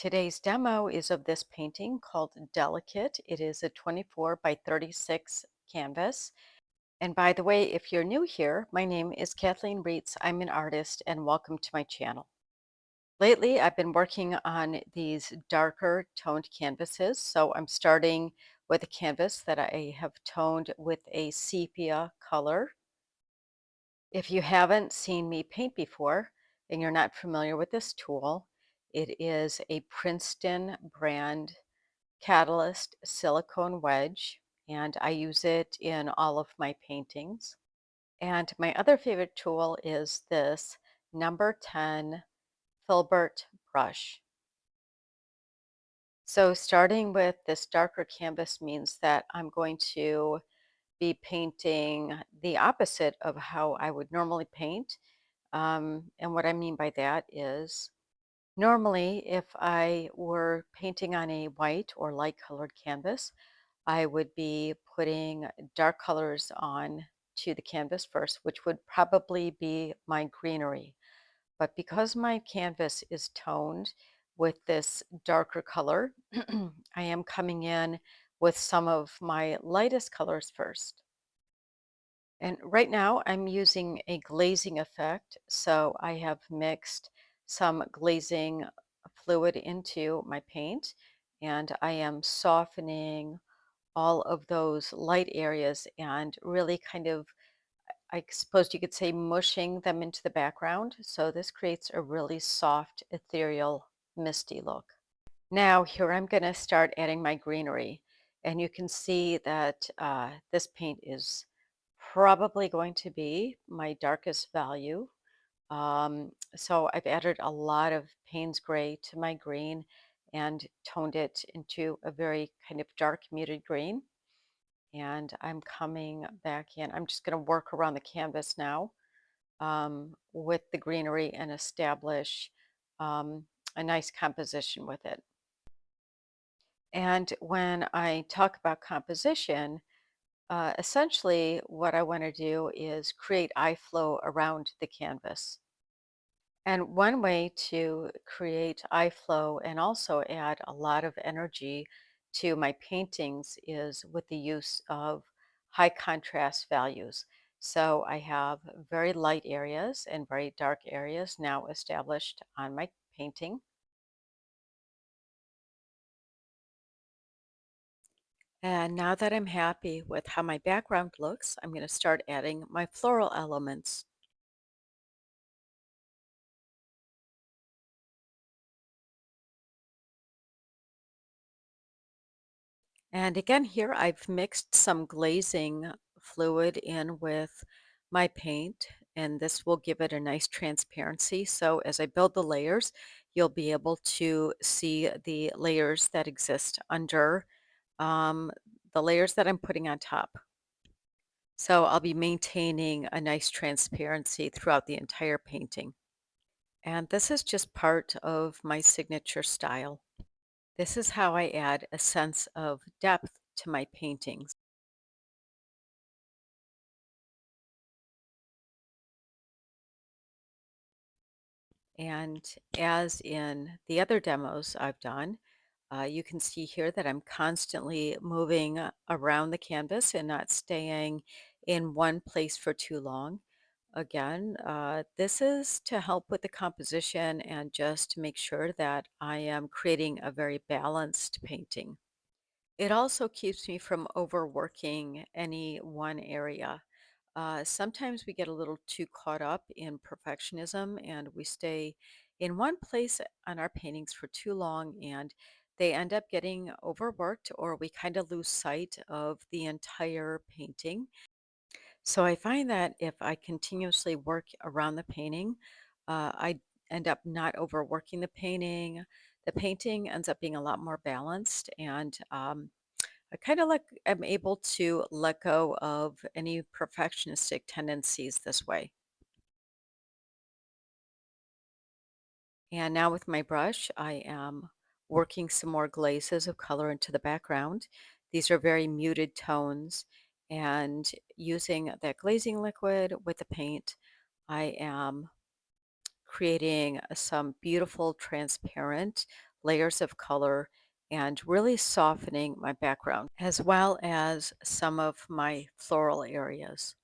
Today's demo is of this painting called Delicate. It is a 24 by 36 canvas. And by the way, if you're new here, my name is Kathleen Reitz. I'm an artist and welcome to my channel. Lately, I've been working on these darker toned canvases. So I'm starting with a canvas that I have toned with a sepia color. If you haven't seen me paint before and you're not familiar with this tool, it is a Princeton brand Catalyst silicone wedge, and I use it in all of my paintings. And my other favorite tool is this number 10 filbert brush. So starting with this darker canvas means that I'm going to be painting the opposite of how I would normally paint. And what I mean by that is normally if I were painting on a white or light colored canvas, I would be putting dark colors on to the canvas first, which would probably be my greenery. But because my canvas is toned with this darker color, I am coming in with some of my lightest colors first. And right now I'm using a glazing effect. So I have mixed some glazing fluid into my paint and I am softening all of those light areas and really kind of, I suppose you could say, mushing them into the background. So this creates a really soft, ethereal, misty look. Now, here I'm going to start adding my greenery. And you can see that this paint is probably going to be my darkest value. So I've added a lot of Payne's gray to my green and toned it into a very kind of dark muted green. And I'm coming back in. I'm just going to work around the canvas now with the greenery and establish a nice composition with it. And when I talk about composition, essentially what I want to do is create eye flow around the canvas. And one way to create eye flow and also add a lot of energy to my paintings is with the use of high contrast values. So I have very light areas and very dark areas now established on my painting. And now that I'm happy with how my background looks, I'm going to start adding my floral elements. And again, here I've mixed some glazing fluid in with my paint, and this will give it a nice transparency. So as I build the layers, you'll be able to see the layers that exist under um, the layers that I'm putting on top. So I'll be maintaining a nice transparency throughout the entire painting. And this is just part of my signature style. This is how I add a sense of depth to my paintings. And as in the other demos I've done, you can see here that I'm constantly moving around the canvas and not staying in one place for too long. Again, this is to help with the composition and just to make sure that I am creating a very balanced painting. It also keeps me from overworking any one area. Sometimes we get a little too caught up in perfectionism and we stay in one place on our paintings for too long and they end up getting overworked or we kind of lose sight of the entire painting. So I find that if I continuously work around the painting, I end up not overworking the painting. The painting ends up being a lot more balanced and I kind of like am able to let go of any perfectionistic tendencies this way. And now with my brush, I am working some more glazes of color into the background. These are very muted tones. And using that glazing liquid with the paint, I am creating some beautiful transparent layers of color and really softening my background, as well as some of my floral areas.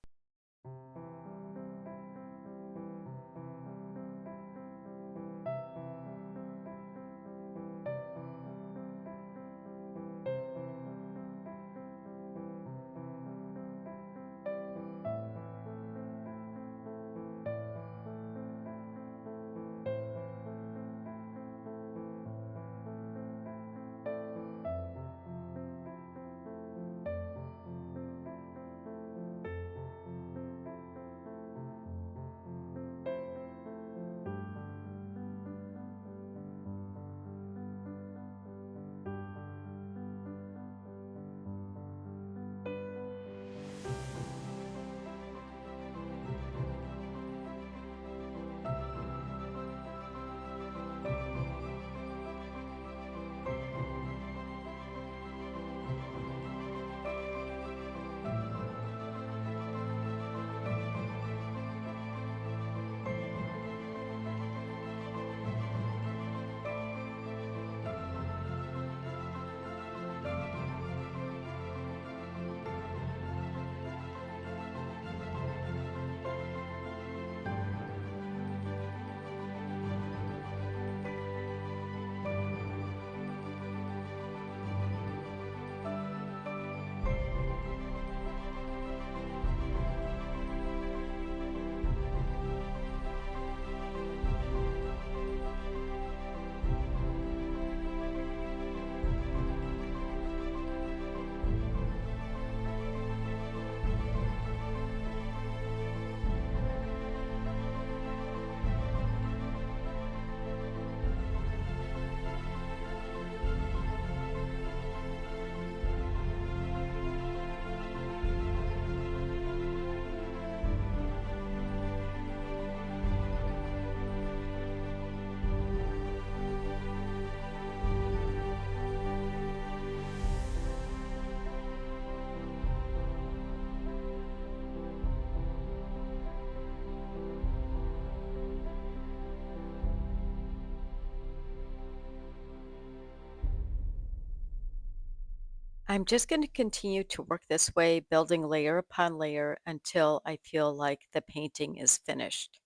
I'm just going to continue to work this way, building layer upon layer until I feel like the painting is finished.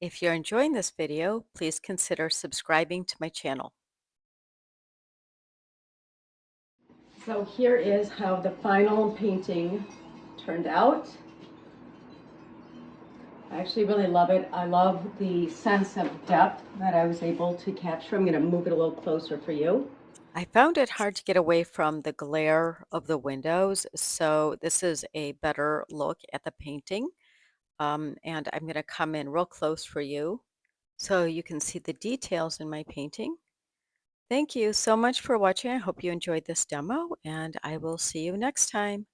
If you're enjoying this video, please consider subscribing to my channel. So here is how the final painting turned out. I actually really love it. I love the sense of depth that I was able to capture. I'm going to move it a little closer for you. I found it hard to get away from the glare of the windows, so this is a better look at the painting. And I'm going to come in real close for you so you can see the details in my painting. Thank you so much for watching. I hope you enjoyed this demo, and I will see you next time.